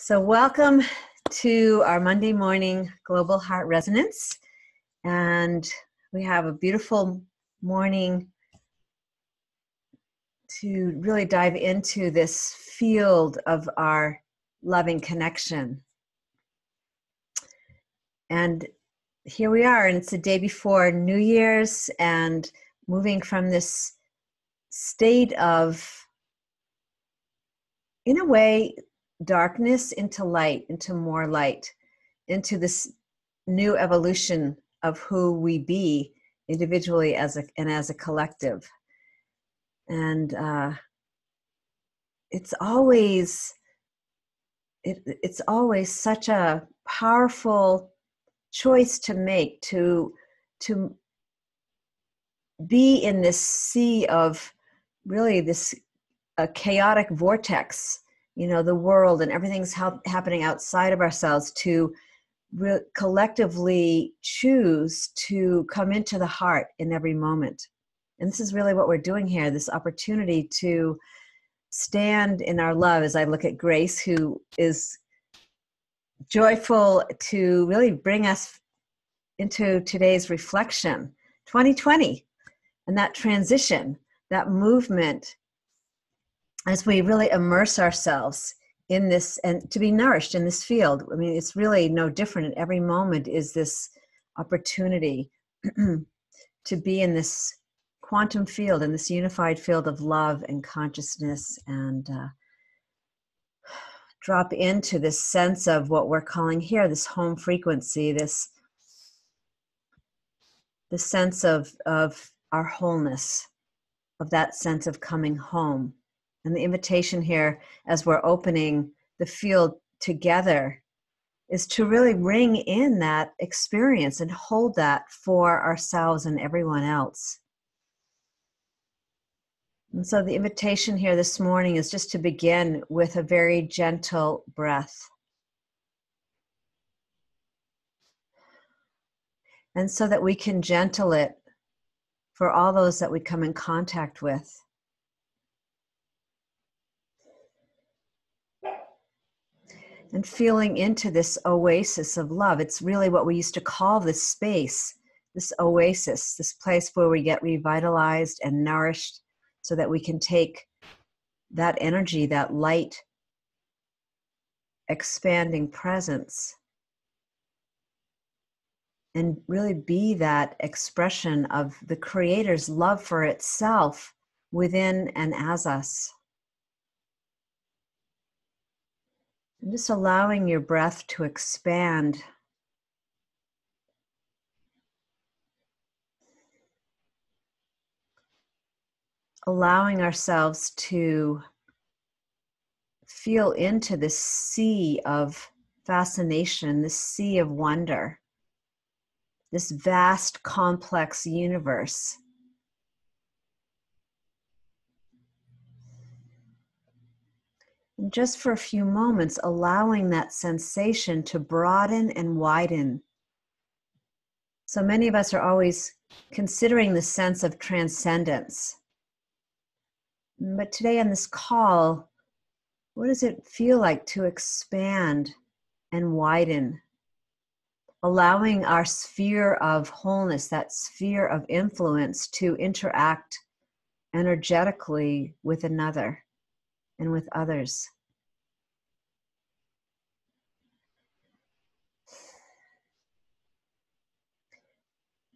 So welcome to our Monday morning Global Heart Resonance. And we have a beautiful morning to really dive into this field of our loving connection. And here we are, and it's the day before New Year's, and moving from this state of, in a way, darkness into light, into more light, into this new evolution of who we be individually as a collective. And it's always such a powerful choice to make, to be in this sea of really this chaotic vortex, the world and everything's happening outside of ourselves, to collectively choose to come into the heart in every moment. And this is really what we're doing here, this opportunity to stand in our love. As I look at Grace, who is joyful to really bring us into today's reflection, 2020, and that transition, that movement, as we really immerse ourselves in this and to be nourished in this field. I mean, it's really no different. At every moment is this opportunity to be in this quantum field, in this unified field of love and consciousness, and drop into this sense of what we're calling here this home frequency, this sense of our wholeness, of that sense of coming home. And the invitation here, as we're opening the field together, is to really bring in that experience and hold that for ourselves and everyone else. And so the invitation here this morning is just to begin with a very gentle breath. And so that we can gentle it for all those that we come in contact with. And feeling into this oasis of love. It's really what we used to call this space, this oasis, this place where we get revitalized and nourished so that we can take that energy, that light, expanding presence, and really be that expression of the Creator's love for itself within and as us. And just allowing your breath to expand. Allowing ourselves to feel into this sea of fascination, this sea of wonder, this vast, complex universe. And just for a few moments, allowing that sensation to broaden and widen. So many of us are always considering the sense of transcendence. But today on this call, what does it feel like to expand and widen? Allowing our sphere of wholeness, that sphere of influence, to interact energetically with another and with others.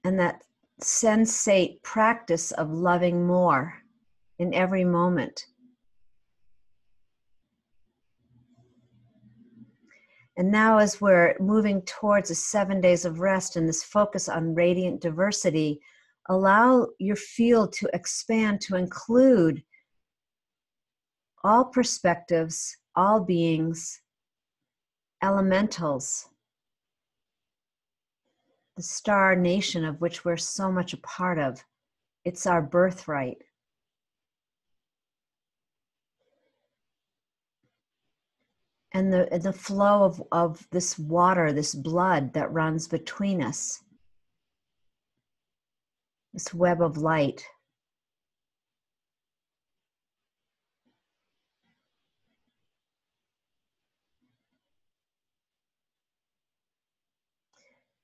And that sensate practice of loving more in every moment. And now, as we're moving towards the 7 days of rest and this focus on radiant diversity, allow your field to expand to include all perspectives, all beings, elementals, the star nation of which we're so much a part of. It's our birthright. And the flow of this water, this blood that runs between us, this web of light.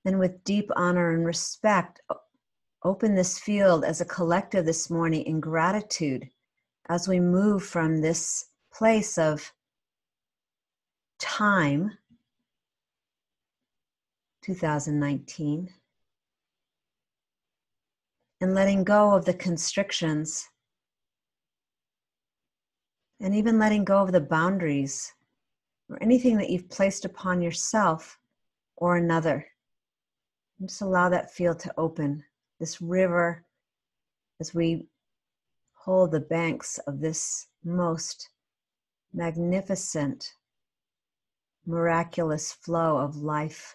And with deep honor and respect, open this field as a collective this morning in gratitude as we move from this place of time, 2019, and letting go of the constrictions and even letting go of the boundaries or anything that you've placed upon yourself or another. And just allow that field to open, this river, as we hold the banks of this most magnificent, miraculous flow of life.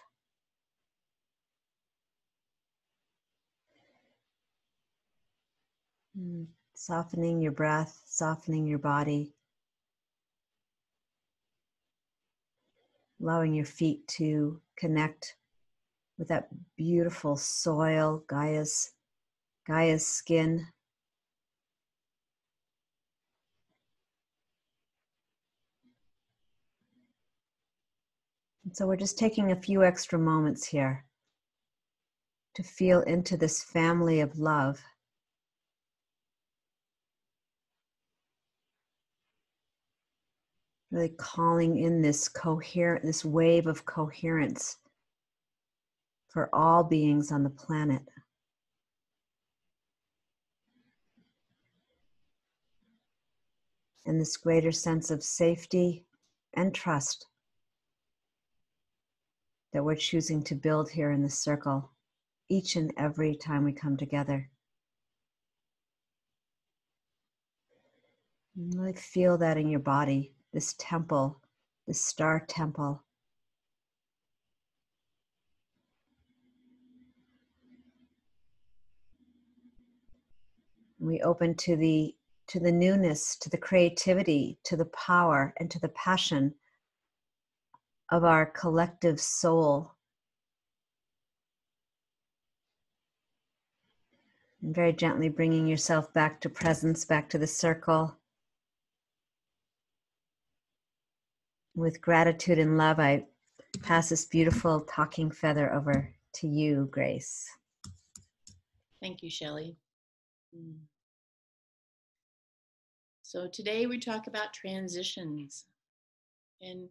Softening your breath, softening your body, allowing your feet to connect with that beautiful soil, Gaia's skin. And so we're just taking a few extra moments here to feel into this family of love. Really calling in this wave of coherence for all beings on the planet. And this greater sense of safety and trust that we're choosing to build here in this circle each and every time we come together. And really feel that in your body, this temple, this star temple. And we open to the newness, to the creativity, to the power, and to the passion of our collective soul. And very gently bringing yourself back to presence, back to the circle. With gratitude and love, I pass this beautiful talking feather over to you, Grace. Thank you, Shelley. So today we talk about transitions. And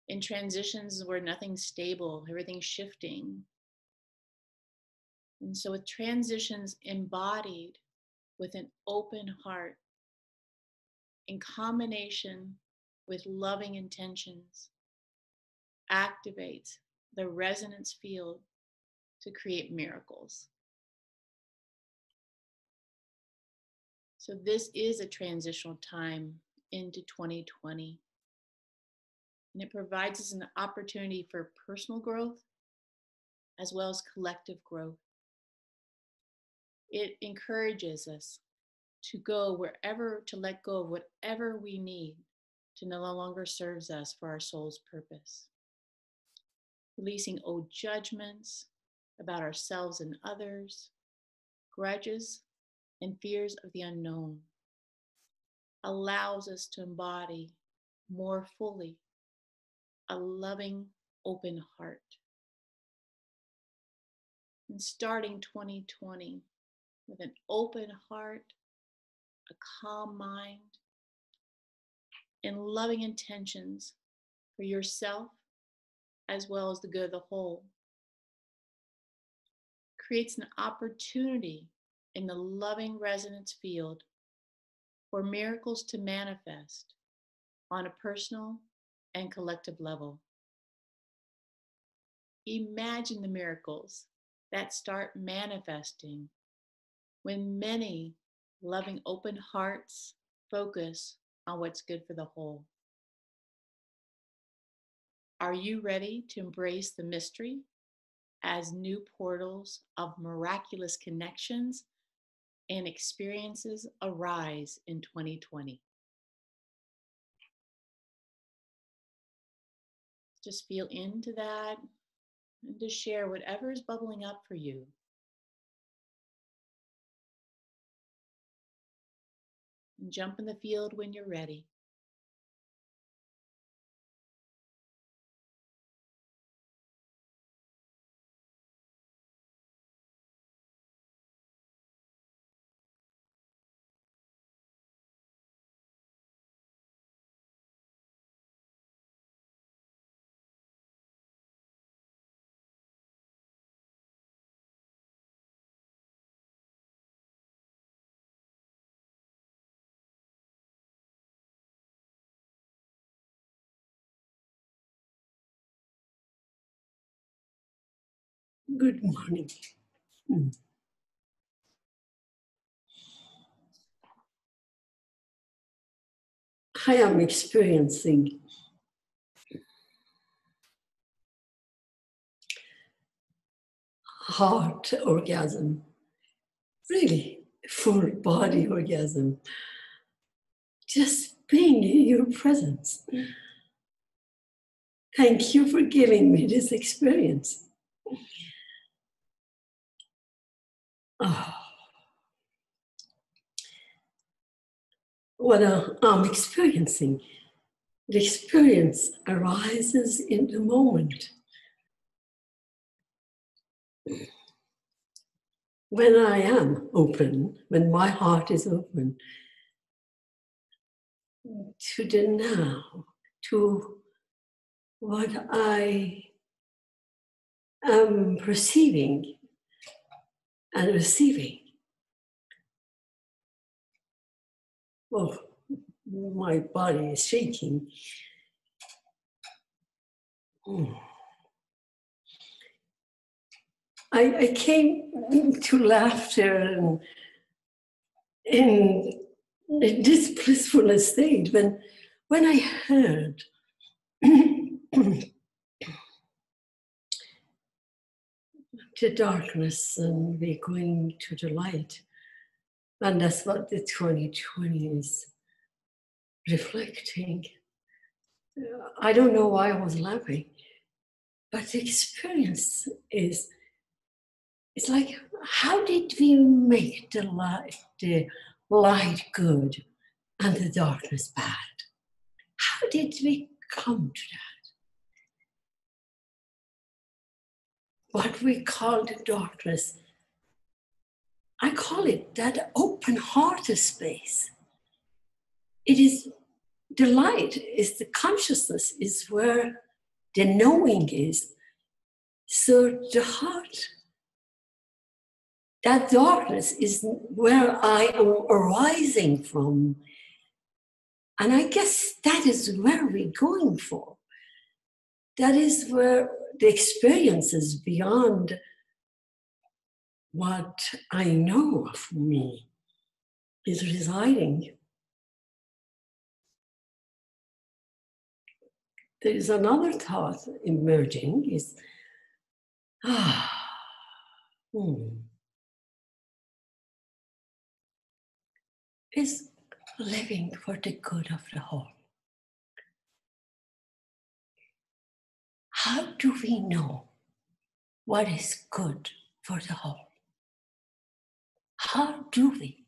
in transitions where nothing's stable, everything's shifting. And so with transitions embodied with an open heart, in combination with loving intentions, activates the resonance field to create miracles. So this is a transitional time into 2020. And it provides us an opportunity for personal growth as well as collective growth. It encourages us to let go of whatever we need to no longer serves us for our soul's purpose. Releasing old judgments about ourselves and others, grudges, and fears of the unknown allows us to embody more fully a loving, open heart. And starting 2020 with an open heart, a calm mind, and loving intentions for yourself as well as the good of the whole, creates an opportunity in the loving resonance field for miracles to manifest on a personal and collective level. Imagine the miracles that start manifesting when many loving open hearts focus on what's good for the whole. Are you ready to embrace the mystery as new portals of miraculous connections and experiences arise in 2020? Just feel into that and just share whatever is bubbling up for you. And jump in the field when you're ready. Good morning. I am experiencing heart orgasm, really full body orgasm, just being in your presence. Thank you for giving me this experience. Oh. What I'm experiencing, the experience arises in the moment. When I am open, when my heart is open to the now, to what I am perceiving and receiving. Oh, my body is shaking. I came to laughter and in this blissful state when I heard the darkness and we're going to the light. And that's what the 2020 is reflecting. I don't know why I was laughing, but the experience is, it's like, how did we make the light good and the darkness bad? How did we come to that? What we call the darkness, I call it that open-hearted space. It is the light, is the consciousness, is where the knowing is. So the heart, that darkness is where I am arising from. And I guess that is where we're going for. That is where the experience is beyond what I know of me is residing. There is another thought emerging is, is living for the good of the whole. How do we know what is good for the whole? How do we?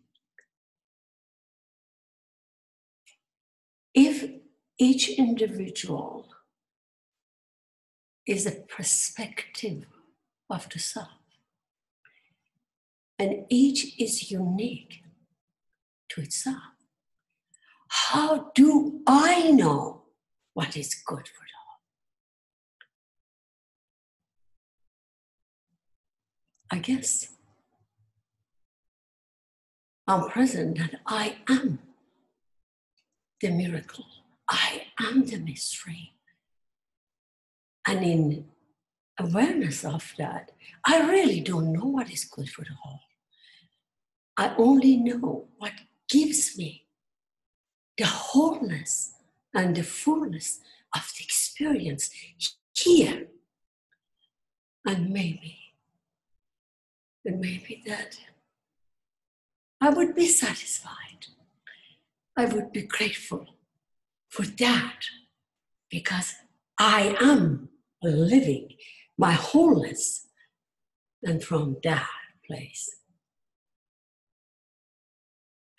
If each individual is a perspective of the self, and each is unique to itself, how do I know what is good for the whole? I guess I'm present that I am the miracle. I am the mystery. And in awareness of that, I really don't know what is good for the whole. I only know what gives me the wholeness and the fullness of the experience here. And maybe that I would be satisfied. I would be grateful for that because I am living my wholeness. And from that place,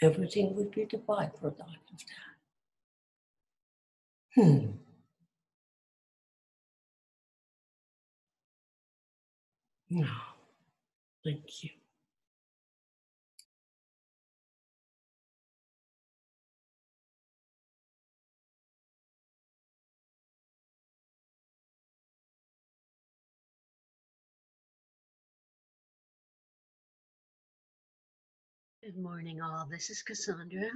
everything would be the byproduct of that. No, thank you. Good morning, all. This is Cassandra.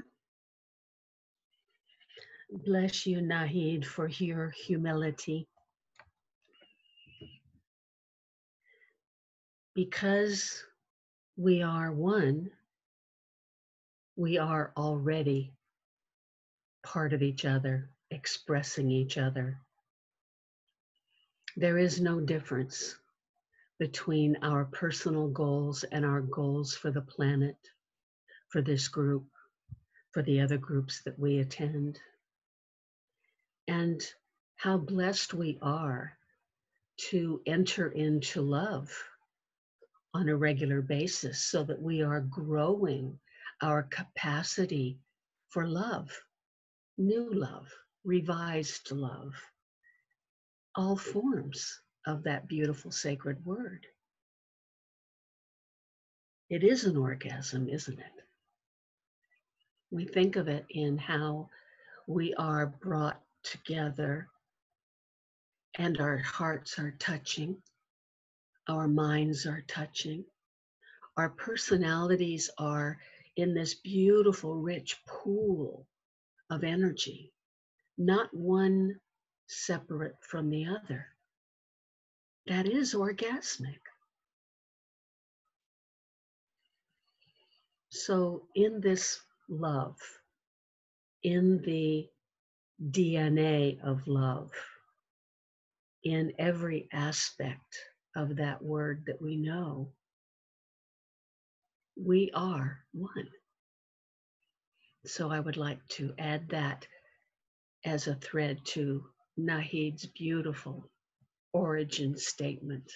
Bless you, Nahid, for your humility. because we are one, we are already part of each other, expressing each other. There is no difference between our personal goals and our goals for the planet, for this group, for the other groups that we attend. And how blessed we are to enter into love on a regular basis so that we are growing our capacity for love, new love, revised love, all forms of that beautiful sacred word. It is an orgasm, isn't it? We think of it in how we are brought together and our hearts are touching, our minds are touching, our personalities are in this beautiful, rich pool of energy, not one separate from the other. That is orgasmic. So in this love, in the DNA of love, in every aspect of that word that we know, we are one. So I would like to add that as a thread to Nahid's beautiful origin statement.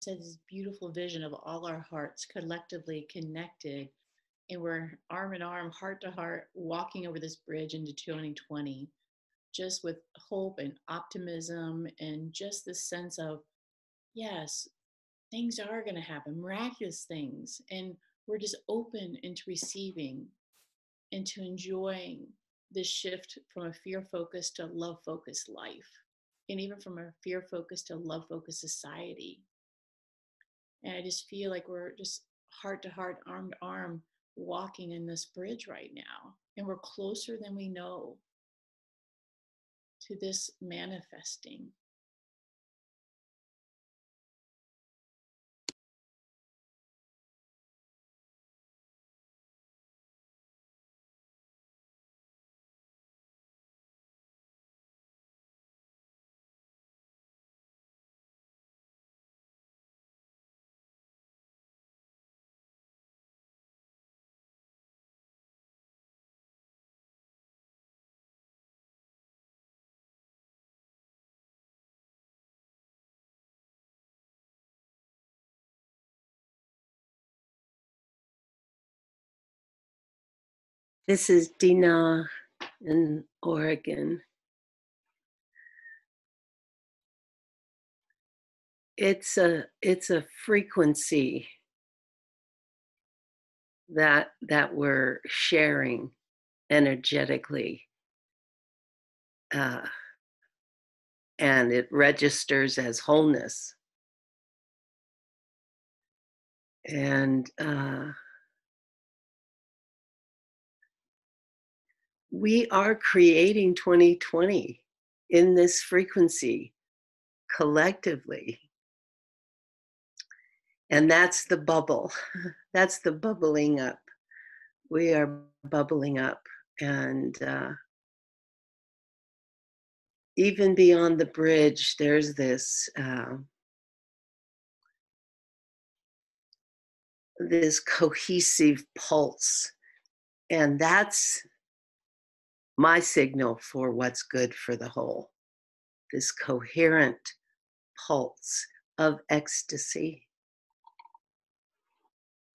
Said this beautiful vision of all our hearts collectively connected, and we're arm in arm, heart to heart, walking over this bridge into 2020, just with hope and optimism, and just this sense of, yes, things are going to happen, miraculous things, and we're just open into receiving, into enjoying this shift from a fear focused to love focused life, and even from a fear focused to love focused society. And I just feel like we're just heart to heart, arm to arm, walking in this bridge right now. And we're closer than we know to this manifesting. This is Dina in Oregon. It's a frequency that we're sharing energetically, and it registers as wholeness. And we are creating 2020 in this frequency collectively. And that's the bubble. That's the bubbling up. We are bubbling up. And even beyond the bridge, there's this this cohesive pulse. And that's my signal for what's good for the whole. This coherent pulse of ecstasy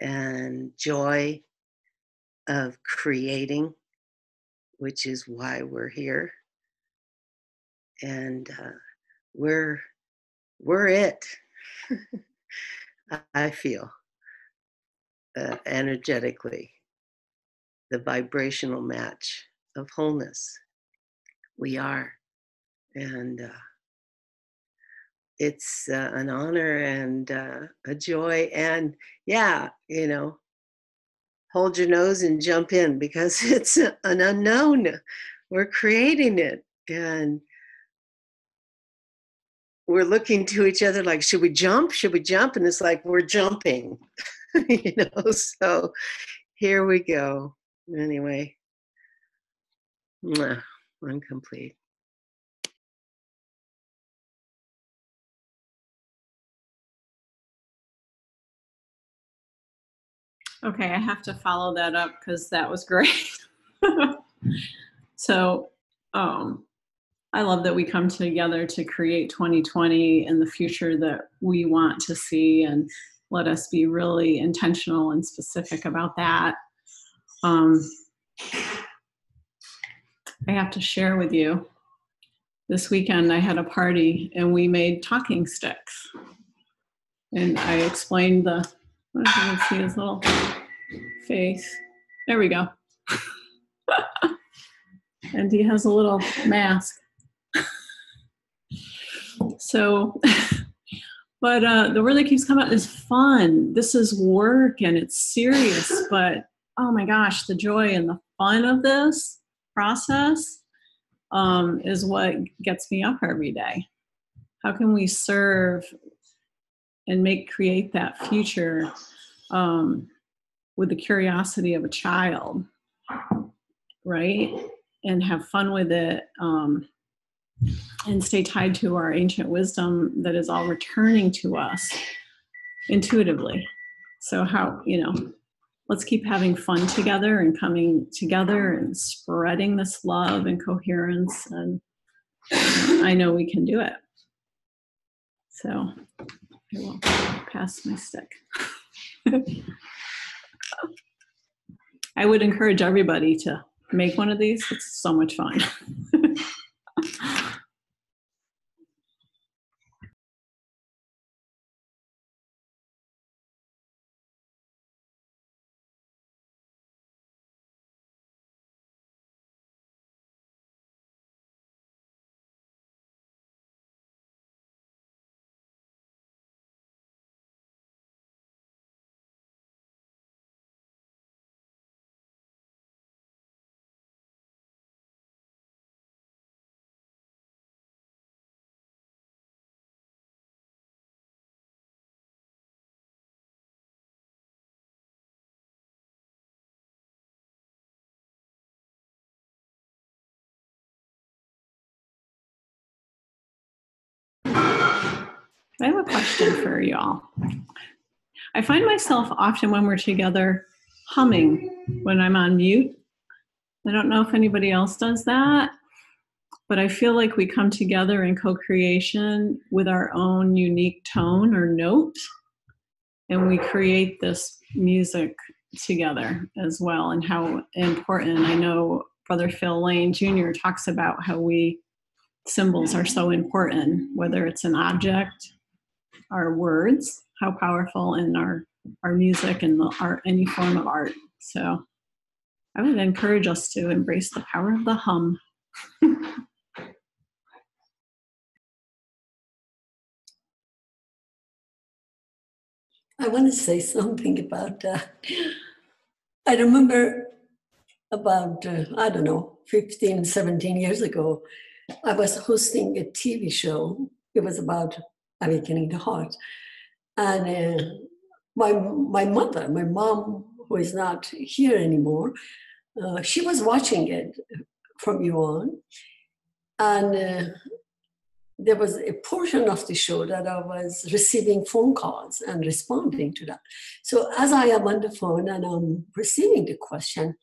and joy of creating, which is why we're here. And we're it. I feel energetically the vibrational match of wholeness. We are. And it's an honor and a joy. And yeah, you know, hold your nose and jump in because it's an unknown. We're creating it. And we're looking to each other like, should we jump? Should we jump? And it's like, we're jumping, you know, so here we go. Anyway, I'm complete. Okay, I have to follow that up because that was great. So I love that we come together to create 2020 and the future that we want to see, and let us be really intentional and specific about that. I have to share with you, this weekend I had a party and we made talking sticks. And I explained I don't know if you can see his little face. There we go. And he has a little mask. So, but the word that keeps coming out is fun. This is work and it's serious, but oh my gosh, the joy and the fun of this process is what gets me up every day. How can we serve and create that future with the curiosity of a child, right? And have fun with it, and stay tied to our ancient wisdom that is all returning to us intuitively. So how, you know, let's keep having fun together and coming together and spreading this love and coherence. And I know we can do it. So I will pass my stick. I would encourage everybody to make one of these. It's so much fun. I have a question for y'all. I find myself often when we're together humming when I'm on mute. I don't know if anybody else does that, but I feel like we come together in co-creation with our own unique tone or note, and we create this music together as well. And how important, I know Brother Phil Lane Jr. talks about how symbols are so important, whether it's an object, our words, how powerful in our music and the art, any form of art. So I would encourage us to embrace the power of the hum. I want to say something about that. I remember about, I don't know, 15, 17 years ago, I was hosting a TV show. It was about awakening the heart. And my mother, my mom, who is not here anymore, she was watching it from you on. And there was a portion of the show that I was receiving phone calls and responding to that. So as I am on the phone and I'm receiving the question,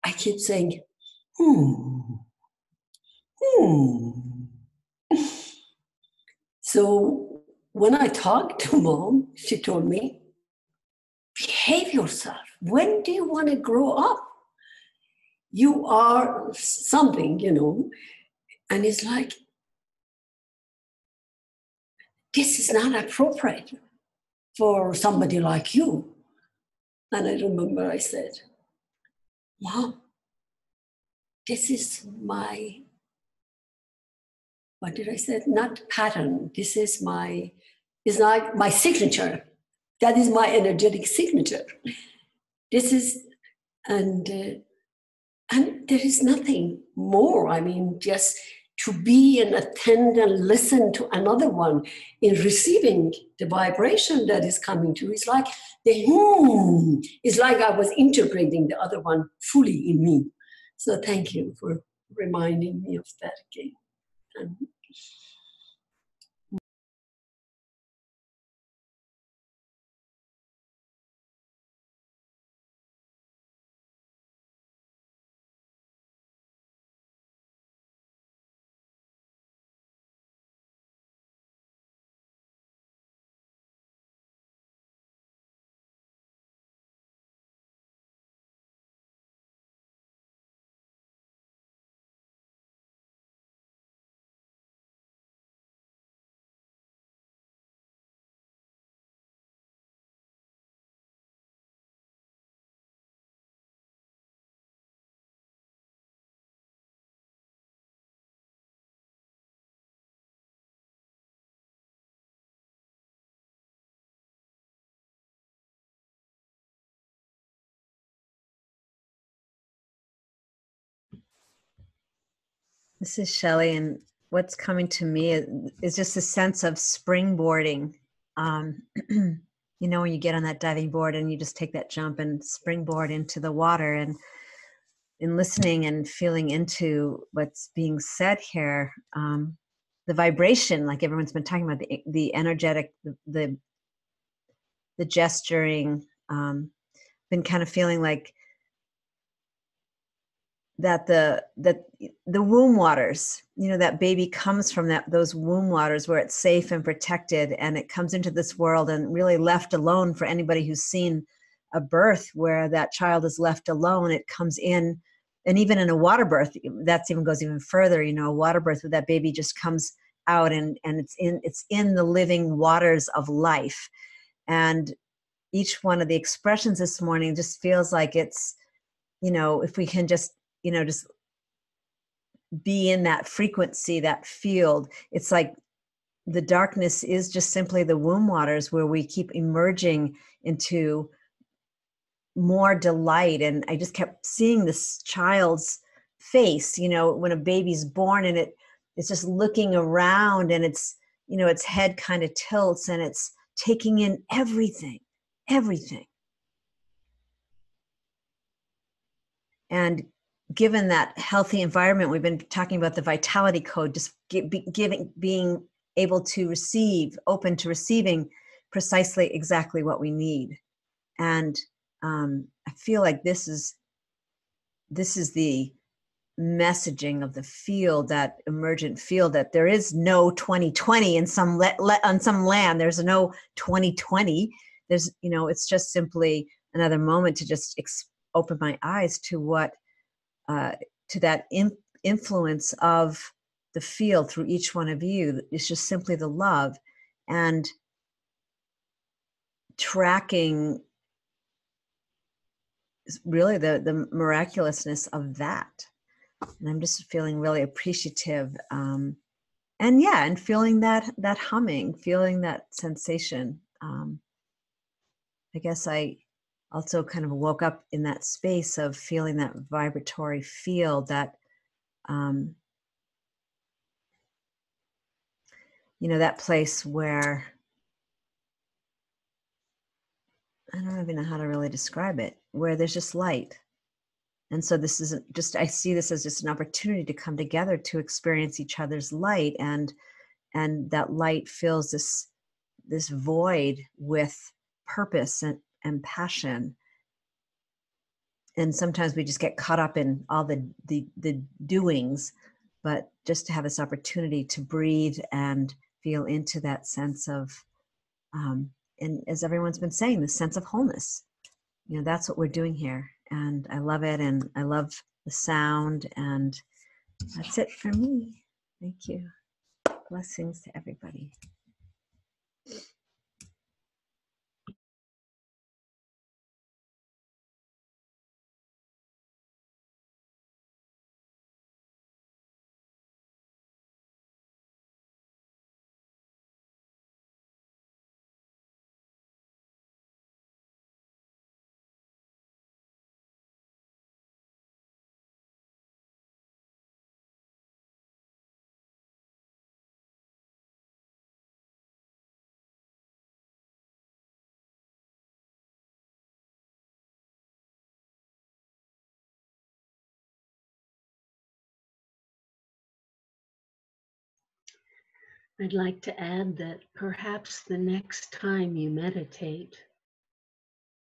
I keep saying, So when I talked to Mom, she told me, behave yourself. When do you want to grow up? You are something, you know. And it's like, this is not appropriate for somebody like you. And I remember I said, Mom, this is my, what did I say? Not pattern. This is my, it's like my signature. That is my energetic signature. This is, and there is nothing more. I mean, just to be and attend and listen to another one in receiving the vibration that is coming to. It's like it's like I was integrating the other one fully in me. So thank you for reminding me of that again. This is Shelley, and what's coming to me is just a sense of springboarding. You know, when you get on that diving board and you just take that jump and springboard into the water, and in listening and feeling into what's being said here, the vibration, like everyone's been talking about, the energetic, the gesturing, been kind of feeling like that the womb waters, you know, that baby comes from those womb waters where it's safe and protected, and it comes into this world and really left alone. For anybody who's seen a birth where that child is left alone, it comes in. And even in a water birth, that even goes even further. You know, a water birth where that baby just comes out and it's in the living waters of life. And each one of the expressions this morning just feels like it's, you know, if we can just, you know, just be in that frequency, that field. It's like the darkness is just simply the womb waters where we keep emerging into more delight. And I just kept seeing this child's face, you know, when a baby's born, and it's just looking around, and it's, you know, its head kind of tilts and it's taking in everything. And given that healthy environment, we've been talking about the vitality code, just being able to receive, open to receiving precisely exactly what we need. And I feel like this is the messaging of the field, that emergent field, that there is no 2020 in on some land. There's no 2020. There's, you know, it's just simply another moment to just open my eyes to what, to that influence of the field through each one of you. It's just simply the love, and tracking really the miraculousness of that. And I'm just feeling really appreciative, and feeling that humming, feeling that sensation. I guess I also kind of woke up in that space of feeling that vibratory field, that that place where I don't even know how to really describe it, where there's just light. And so this isn't just, I see this as just an opportunity to come together to experience each other's light, and that light fills this void with purpose and passion. And sometimes we just get caught up in all the doings, but just to have this opportunity to breathe and feel into that sense of, and as everyone's been saying, the sense of wholeness. That's what we're doing here. And I love it. And I love the sound. And that's it for me. Thank you. Blessings to everybody. I'd like to add that perhaps the next time you meditate,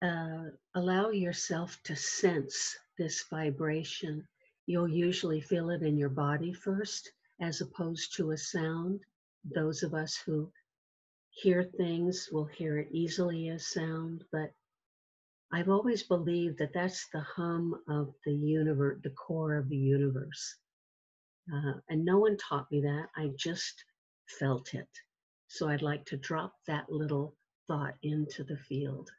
allow yourself to sense this vibration. You'll usually feel it in your body first, as opposed to a sound. Those of us who hear things will hear it easily as sound, but I've always believed that that's the hum of the universe, the core of the universe. And no one taught me that. I just felt it. So I'd like to drop that little thought into the field.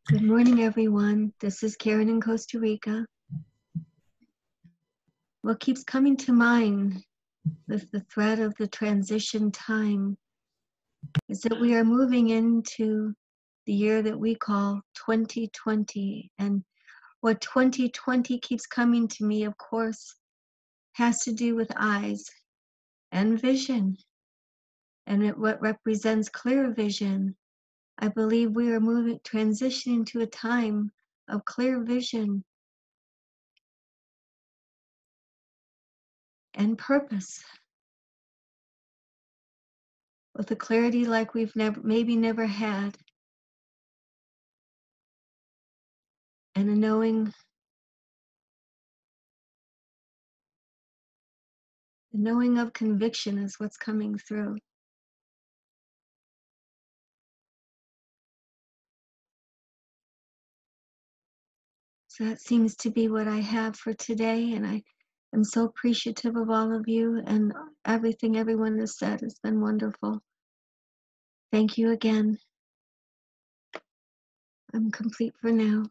Good morning, everyone. This is Karen in Costa Rica. What keeps coming to mind with the thread of the transition time is that we are moving into the year that we call 2020. And what 2020 keeps coming to me, of course, has to do with eyes and vision, and what represents clear vision. I believe we are transitioning to a time of clear vision and purpose, with a clarity like we've maybe never had, and a knowing of conviction is what's coming through. So that seems to be what I have for today, and I am so appreciative of all of you, and everything everyone has said has been wonderful. Thank you again. I'm complete for now.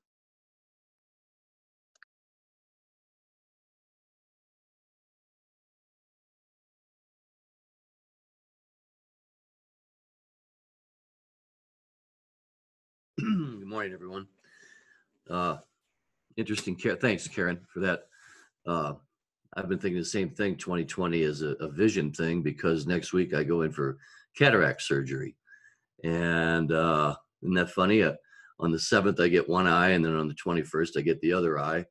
Good morning, everyone. Interesting. Thanks, Karen, for that. I've been thinking the same thing. 2020 is a vision thing, because next week I go in for cataract surgery. And isn't that funny? On the 7th, I get one eye, and then on the 21st, I get the other eye.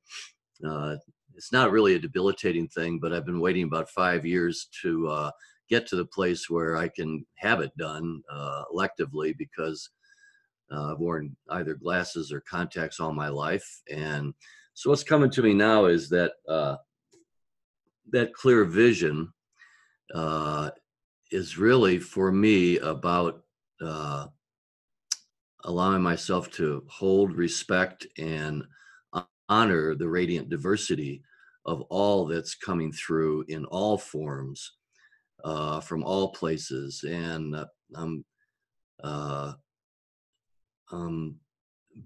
It's not really a debilitating thing, but I've been waiting about 5 years to get to the place where I can have it done electively, because I've worn either glasses or contacts all my life. And so what's coming to me now is that that clear vision is really for me about allowing myself to hold, respect, and honor the radiant diversity of all that's coming through in all forms, from all places. And I'm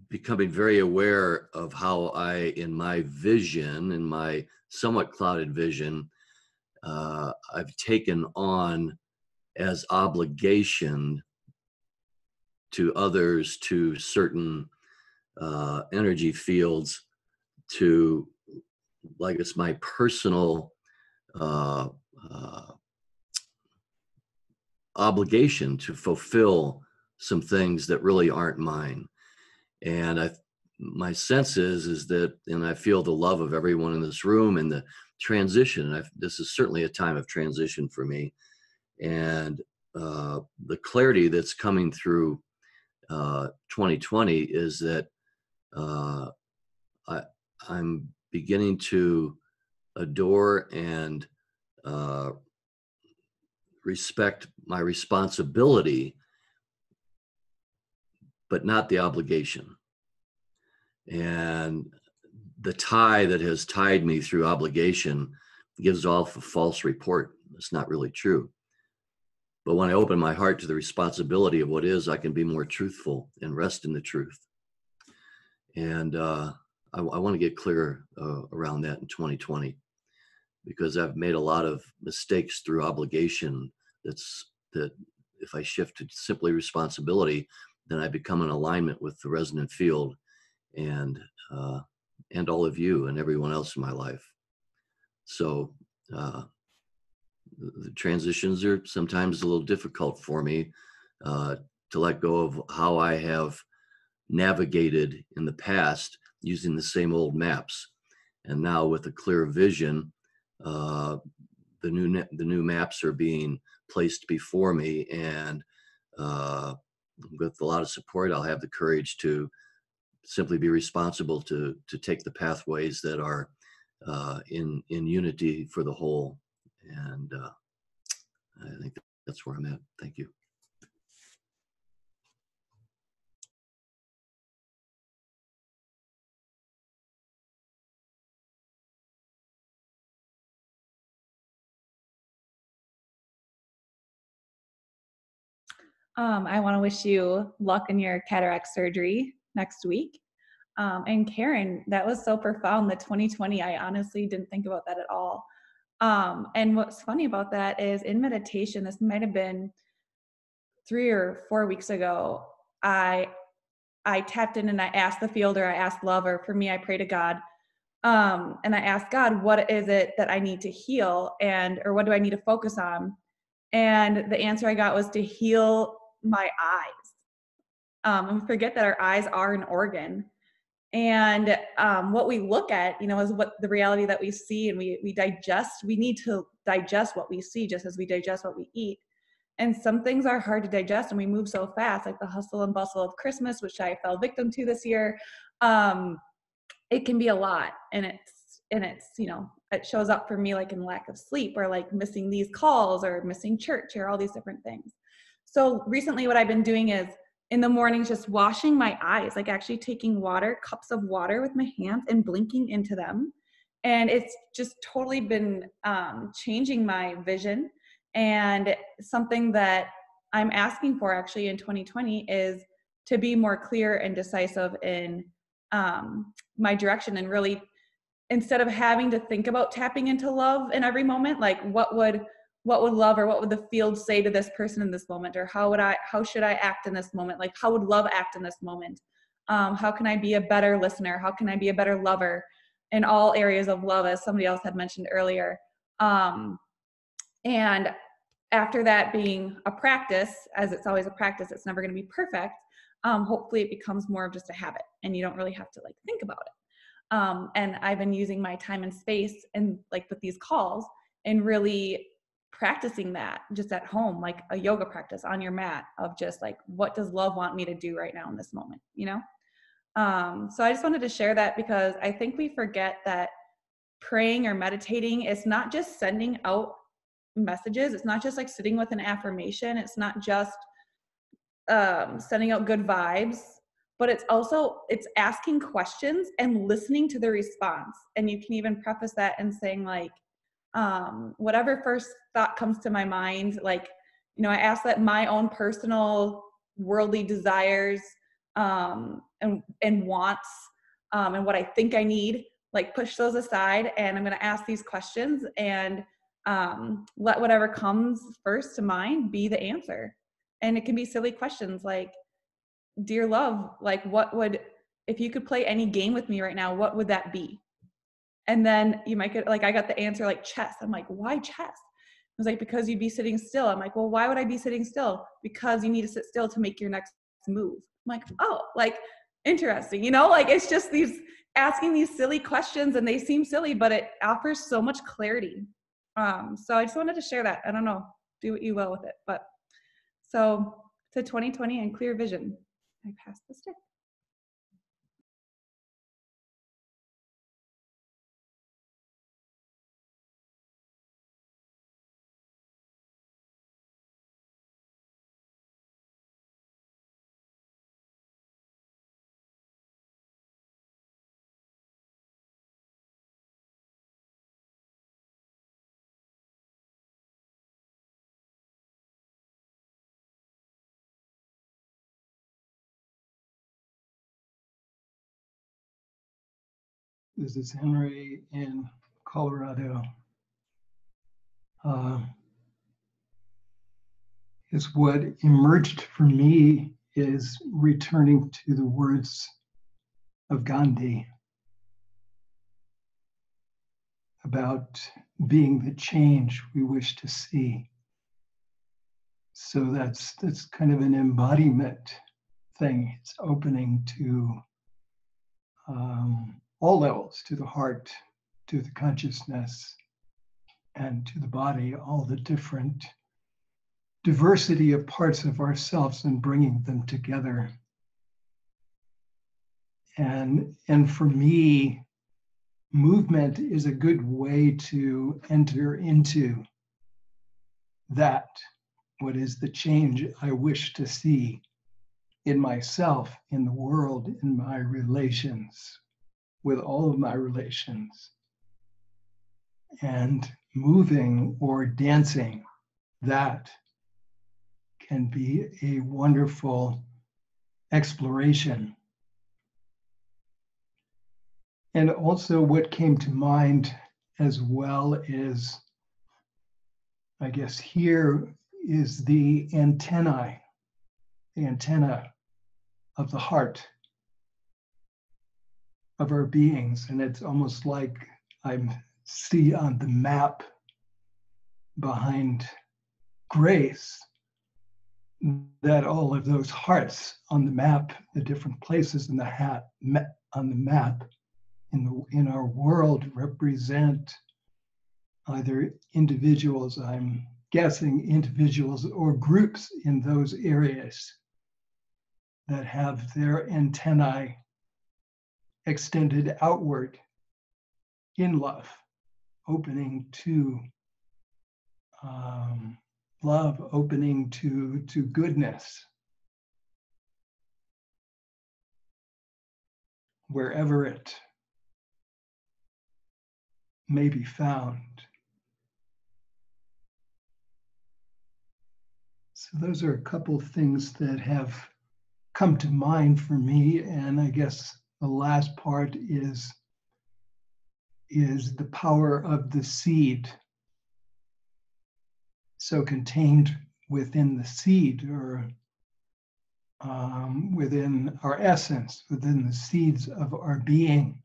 becoming very aware of how I, in my vision, in my somewhat clouded vision, I've taken on as obligation to others, to certain energy fields, to, like, it's my personal obligation to fulfill some things that really aren't mine. And my sense is that, and I feel the love of everyone in this room and the transition. This is certainly a time of transition for me, and the clarity that's coming through 2020 is that I'm beginning to adore and respect my responsibility, but not the obligation. And the tie that has tied me through obligation gives off a false report. It's not really true. But when I open my heart to the responsibility of what is, I can be more truthful and rest in the truth. And I want to get clear around that in 2020, because I've made a lot of mistakes through obligation. That if I shift to simply responsibility, then I become in alignment with the resonant field and all of you and everyone else in my life. So the transitions are sometimes a little difficult for me to let go of how I have navigated in the past using the same old maps. And now with a clear vision, the new maps are being placed before me, and with a lot of support, I'll have the courage to simply be responsible to take the pathways that are in unity for the whole. And I think that's where I'm at. Thank you. I want to wish you luck in your cataract surgery next week. And Karen, that was so profound. The 2020, I honestly didn't think about that at all. And what's funny about that is in meditation, this might have been 3 or 4 weeks ago, I tapped in and I asked the field, or I asked love, or for me, I pray to God. And I asked God, what is it that I need to heal, or what do I need to focus on? And the answer I got was to heal my eyes. And we forget that our eyes are an organ. And what we look at, is what the reality that we see, and we digest. We need to digest what we see, just as we digest what we eat. And some things are hard to digest, and we move so fast, like the hustle and bustle of Christmas, which I fell victim to this year. It can be a lot, and it's it shows up for me like in lack of sleep, or like missing these calls, or missing church, or all these different things. So recently what I've been doing is in the mornings just washing my eyes, like actually taking cups of water with my hands and blinking into them. And it's just totally been changing my vision. And something that I'm asking for actually in 2020 is to be more clear and decisive in my direction, and really, instead of having to think about tapping into love in every moment, like what would love, or what would the field say to this person in this moment, or how should I act in this moment? Like, how would love act in this moment? How can I be a better listener? How can I be a better lover in all areas of love, as somebody else had mentioned earlier? And after that being a practice, as it's always a practice, it's never going to be perfect. Hopefully it becomes more of just a habit, and you don't really have to think about it. And I've been using my time and space, and with these calls, and really practicing that just at home, like a yoga practice on your mat of just like, what does love want me to do right now in this moment, you know? So I just wanted to share that because I think we forget that praying or meditating is not just sending out messages. It's not just like sitting with an affirmation. It's not just sending out good vibes, but it's asking questions and listening to the response. And you can even preface that and saying like, whatever first thought comes to my mind, like, you know, I ask that my own personal worldly desires and wants and what I think I need, like push those aside, and I'm going to ask these questions and let whatever comes first to mind be the answer. And it can be silly questions like, dear love, like if you could play any game with me right now, what would that be? And then you might get, like, I got the answer like chess. I'm like, why chess? It was like, because you'd be sitting still. I'm like, well, why would I be sitting still? Because you need to sit still to make your next move. I'm like, oh, like, interesting. You know, like, it's just asking these silly questions, and they seem silly, but it offers so much clarity. So I just wanted to share that. I don't know, do what you will with it. But so to 2020 and clear vision, I passed the stick. This is Henry in Colorado. Is what emerged for me is returning to the words of Gandhi about being the change we wish to see. So that's kind of an embodiment thing. It's opening to all levels, to the heart, to the consciousness, and to the body, all the different diversity of parts of ourselves and bringing them together. And for me, movement is a good way to enter into that. What is the change I wish to see in myself, in the world, in my relations, with all of my relations? And moving or dancing, that can be a wonderful exploration. And also what came to mind as well is, I guess here is the antenna of the heart of our beings. And it's almost like I see on the map behind Grace that all of those hearts on the map, the different places in the on the map in our world represent either individuals, I'm guessing individuals, or groups in those areas that have their antennae extended outward in love, opening to love, opening to goodness, wherever it may be found. So those are a couple of things that have come to mind for me. And I guess the last part is the power of the seed. So contained within the seed, or within our essence, within the seeds of our being,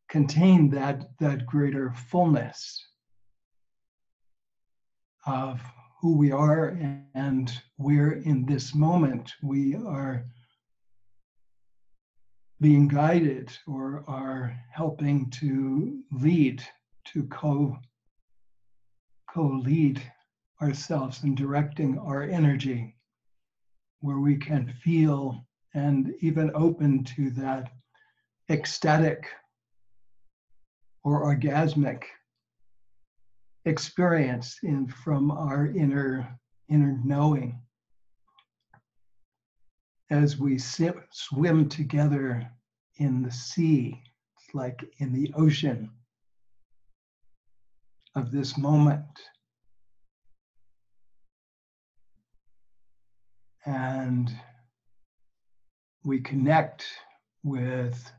contain that greater fullness of who we are and where in this moment we are being guided or are helping to lead, to co-lead ourselves in directing our energy, where we can feel and even open to that ecstatic or orgasmic experience from our inner knowing as we swim together in the sea, like in the ocean of this moment. And we connect with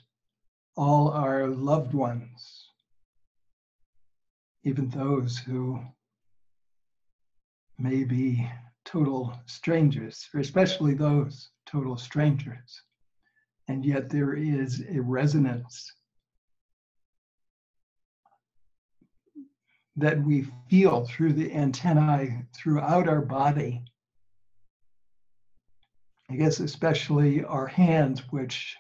all our loved ones, even those who may be total strangers, or especially those total strangers. And yet there is a resonance that we feel through the antennae throughout our body. I guess especially our hands, which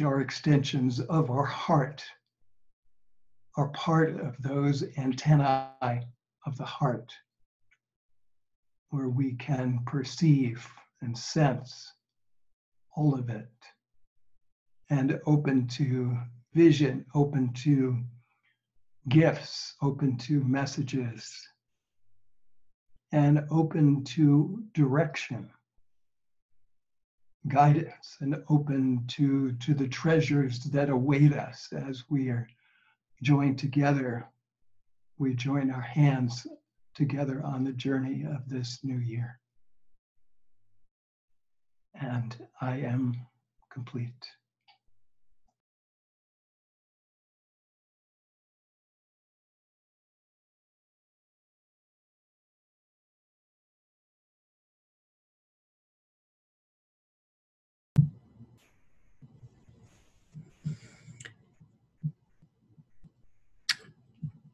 are extensions of our heart, are part of those antennae of the heart, where we can perceive and sense all of it, and open to vision, open to gifts, open to messages, and open to direction, guidance, and open to the treasures that await us as we are joined together. We join our hands together on the journey of this new year. And I am complete.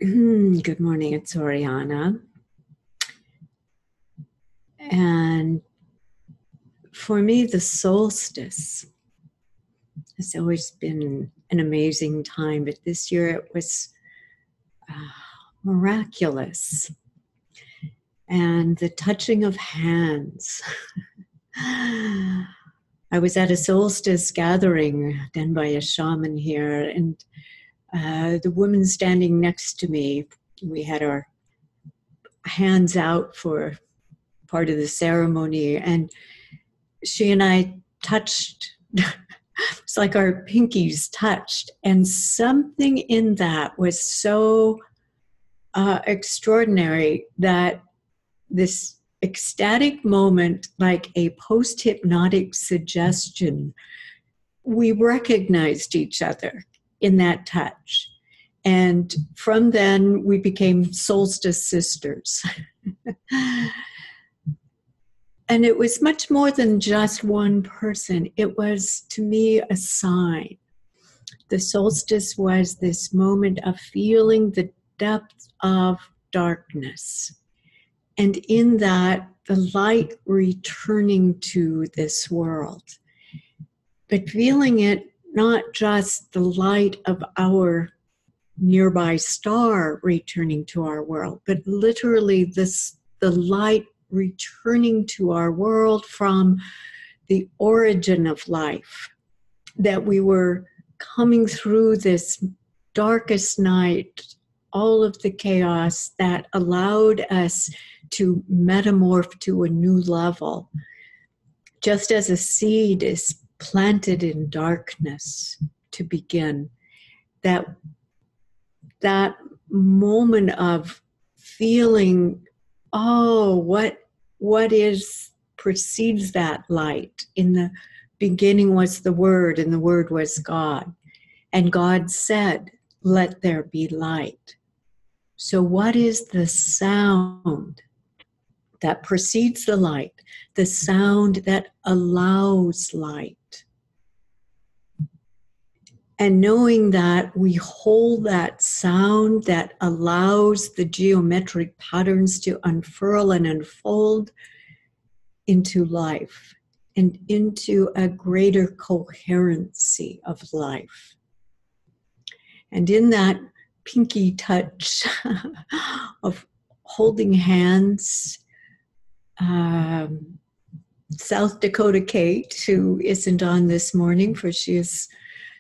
Good morning, it's Oriana. And for me, the solstice has always been an amazing time, but this year it was miraculous. And the touching of hands. I was at a solstice gathering done by a shaman here, and the woman standing next to me, we had our hands out for part of the ceremony, and she and I touched. It's like our pinkies touched, and something in that was so extraordinary that this ecstatic moment, like a post-hypnotic suggestion, we recognized each other in that touch. And from then, we became solstice sisters. And it was much more than just one person. It was, to me, a sign. The solstice was this moment of feeling the depth of darkness. And in that, the light returning to this world. But feeling it not just the light of our nearby star returning to our world, but literally the light returning to our world from the origin of life, that we were coming through this darkest night, all of the chaos that allowed us to metamorph to a new level. Just as a seed is planted in darkness to begin, that moment of feeling, oh, what precedes that light? In the beginning was the Word, and the Word was God. And God said, let there be light. So what is the sound that precedes the light? The sound that allows light. And knowing that we hold that sound that allows the geometric patterns to unfurl and unfold into life and into a greater coherency of life. And in that pinky touch of holding hands. South Dakota Kate, who isn't on this morning, for she is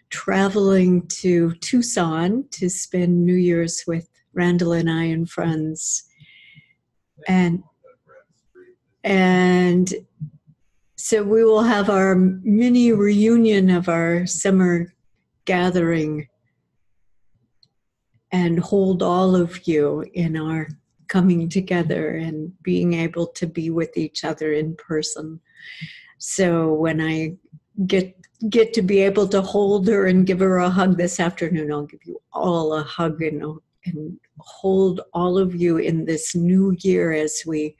traveling to Tucson to spend New Year's with Randall and I and friends. And so we will have our mini reunion of our summer gathering and hold all of you in our coming together and being able to be with each other in person. So when I get to be able to hold her and give her a hug this afternoon, I'll give you all a hug and hold all of you in this new year as we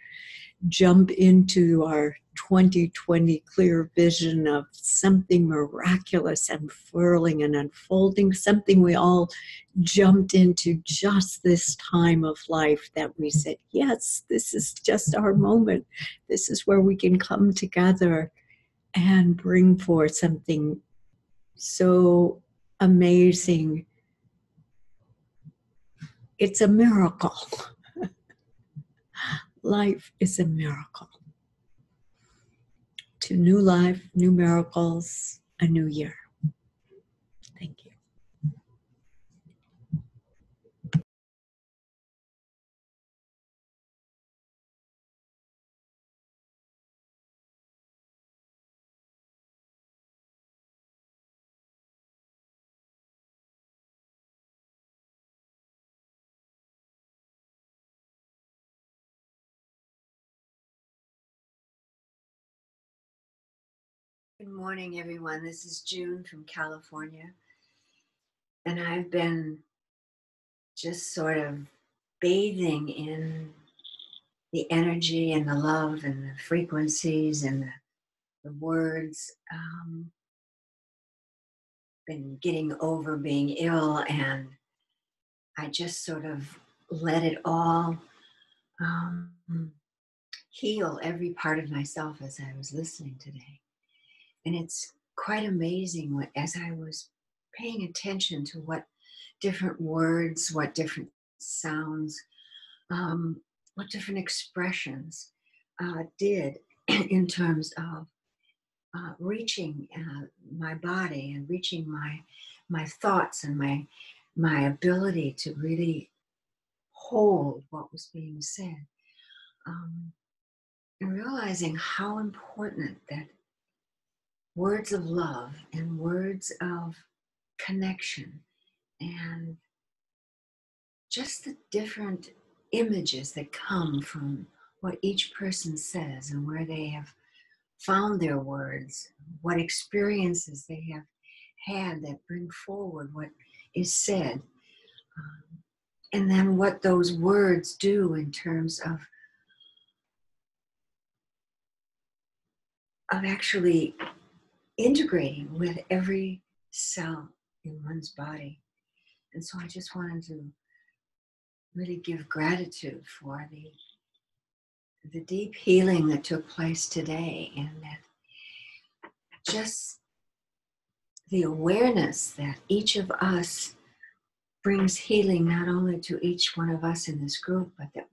jump into our 2020 clear vision of something miraculous unfurling and unfolding, something we all jumped into just this time of life that we said, yes, this is just our moment. This is where we can come together and bring forth something so amazing. It's a miracle. Life is a miracle. To new life, new miracles, a new year. Thank you. Good morning, everyone. This is June from California. And I've been just sort of bathing in the energy and the love and the frequencies and the words. Been getting over being ill, and I just sort of let it all heal every part of myself as I was listening today. And it's quite amazing what, as I was paying attention to what different words, what different sounds, what different expressions did in terms of reaching my body and reaching my thoughts and my ability to really hold what was being said, and realizing how important that words of love and words of connection and just the different images that come from what each person says and where they have found their words, what experiences they have had that bring forward what is said, and then what those words do in terms of actually integrating with every cell in one's body. And so I just wanted to really give gratitude for the deep healing that took place today, and that just the awareness that each of us brings healing not only to each one of us in this group, but that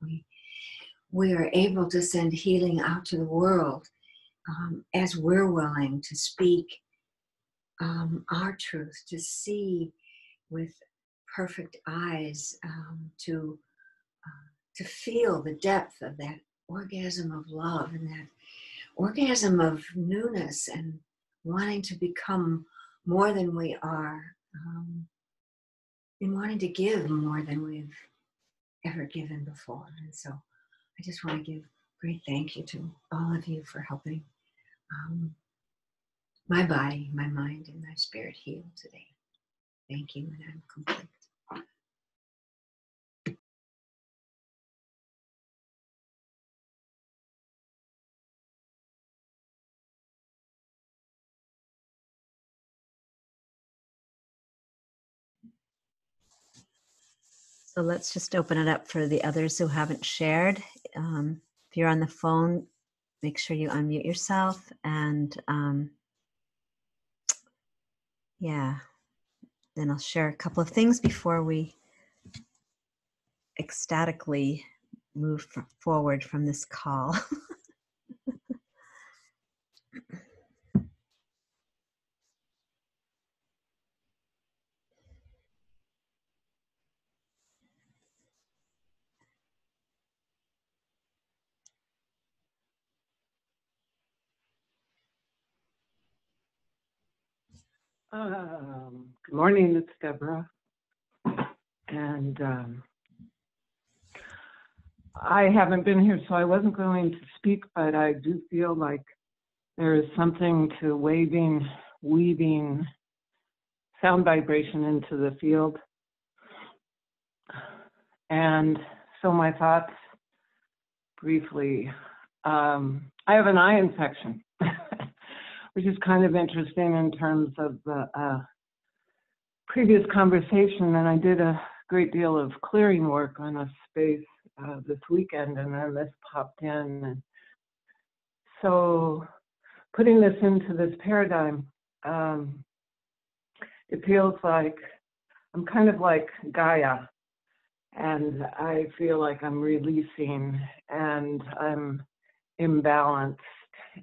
we are able to send healing out to the world as we're willing to speak our truth, to see with perfect eyes, to feel the depth of that orgasm of love and that orgasm of newness and wanting to become more than we are, and wanting to give more than we've ever given before. And so I just want to give great thank you to all of you for helping my body, my mind, and my spirit heal today. Thank you, and I'm complete. So let's just open it up for the others who haven't shared. If you're on the phone, make sure you unmute yourself, and yeah, then I'll share a couple of things before we ecstatically move forward from this call. Good morning, it's Deborah. And I haven't been here, so I wasn't going to speak, but I do feel like there is something to weaving sound vibration into the field. And so my thoughts briefly, I have an eye infection, which is kind of interesting in terms of the previous conversation, and I did a great deal of clearing work on a space this weekend, and then this popped in. And so putting this into this paradigm, it feels like I'm kind of like Gaia, and I feel like I'm releasing and I'm imbalanced,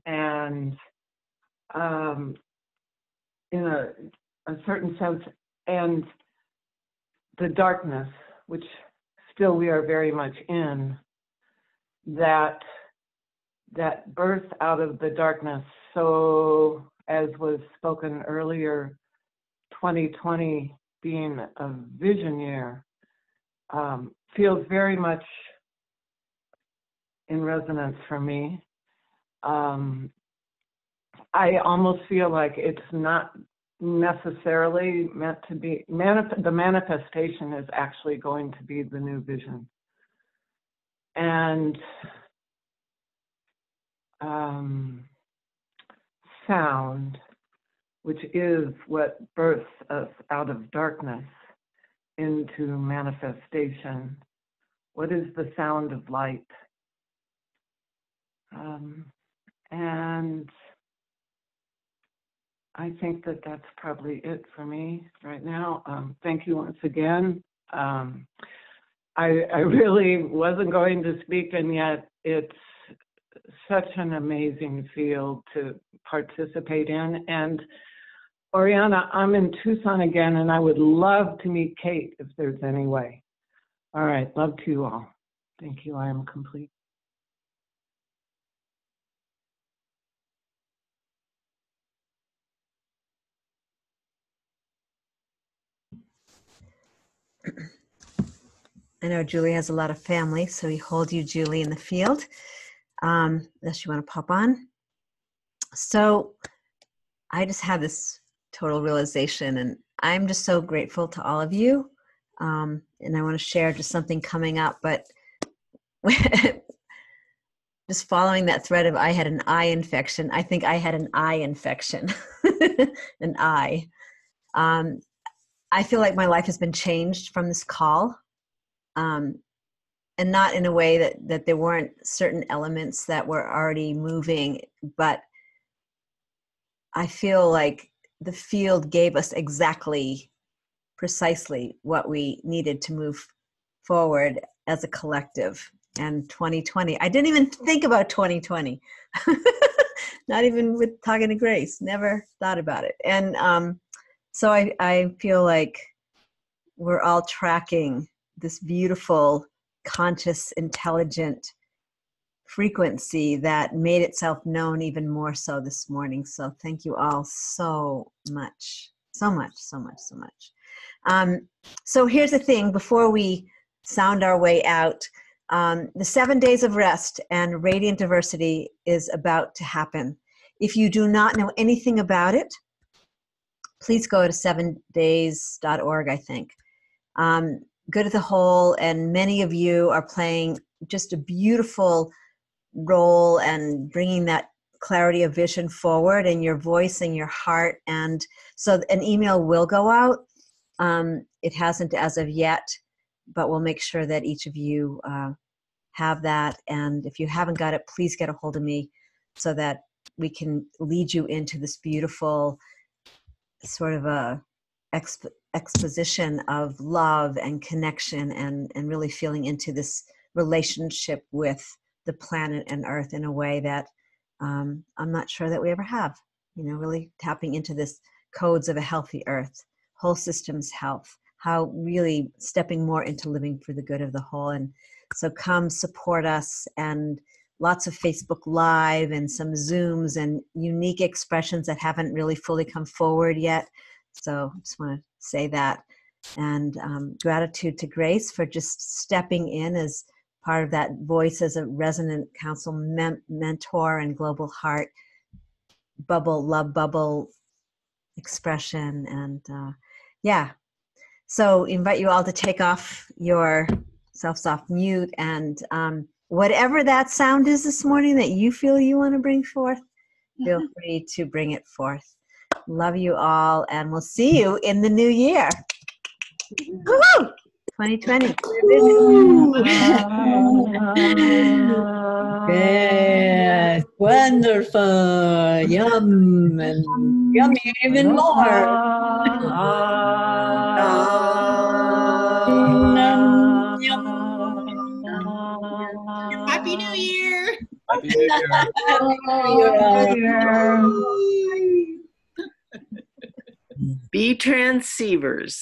and in a certain sense, and the darkness, which still we are very much in, that birth out of the darkness. So as was spoken earlier, 2020 being a vision year, feels very much in resonance for me. I almost feel like it's not necessarily meant to be, the manifestation is actually going to be the new vision. And sound, which is what births us out of darkness into manifestation. What is the sound of light? And I think that that's probably it for me right now. Thank you once again. I really wasn't going to speak, and yet it's such an amazing field to participate in. And Oriana, I'm in Tucson again, and I would love to meet Kate if there's any way. All right, love to you all. Thank you, I am complete. I know Julie has a lot of family, so we hold you, Julie, in the field. Unless you want to pop on. So I just had this total realization, and I'm just so grateful to all of you. And I want to share just something coming up, but just following that thread of I had an eye infection, I think I had an eye infection, an eye. I feel like my life has been changed from this call. And not in a way that there weren't certain elements that were already moving, but I feel like the field gave us precisely what we needed to move forward as a collective. And 2020, I didn't even think about 2020, not even with talking to Grace, never thought about it. And so I feel like we're all tracking this beautiful, conscious, intelligent frequency that made itself known even more so this morning. So thank you all so much, so much, so much, so much. So here's the thing, before we sound our way out, the 7 days of rest and radiant diversity is about to happen. If you do not know anything about it, please go to 7days.org, I think. Go to the whole, and many of you are playing just a beautiful role and bringing that clarity of vision forward in your voice and your heart. And so an email will go out. It hasn't as of yet, but we'll make sure that each of you have that. And if you haven't got it, please get a hold of me so that we can lead you into this beautiful sort of a exposition of love and connection and really feeling into this relationship with the planet and Earth in a way that I'm not sure that we ever have. You know, really tapping into this codes of a healthy Earth, whole systems health, how really stepping more into living for the good of the whole. And so come support us, and lots of Facebook Live and some Zooms and unique expressions that haven't really fully come forward yet. So I just want to say that. And gratitude to Grace for just stepping in as part of that voice as a resonant council mentor and global heart bubble, love bubble expression. And yeah, so invite you all to take off your selves off mute, and whatever that sound is this morning that you feel you want to bring forth, feel free to bring it forth. Love you all, and we'll see you in the new year. Woo-hoo! 2020. Yes, wonderful, yum, and yummy even more. Yum, yum. Happy New Year! Happy New Year. Be transceivers.